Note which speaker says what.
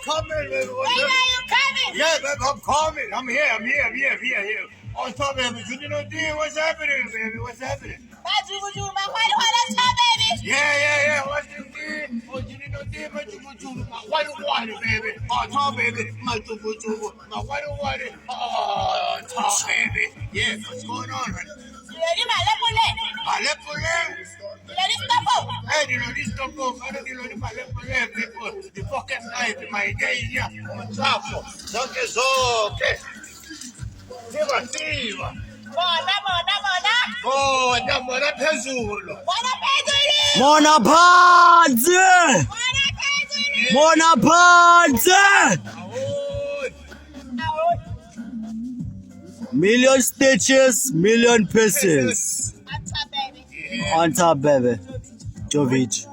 Speaker 1: coming, baby.
Speaker 2: When are you coming?
Speaker 1: Yeah, baby, I'm coming. I'm here. On top, baby. You know, dear, what's happening, baby? What's happening? Yeah. What's the deal? Oh, you know, dear, my white water, baby. On top, baby. My white water. Oh, top, baby. Yeah, what's going on, honey? Hey, you know, this stuff goes, I don't know, people, the fucking knife in my day, yeah, on top, so que so, que, Siva. Oh, namora phezulu.
Speaker 3: Mona Panze! Million stitches, million pieces.
Speaker 2: On top, baby.
Speaker 3: On top, baby. Jovic.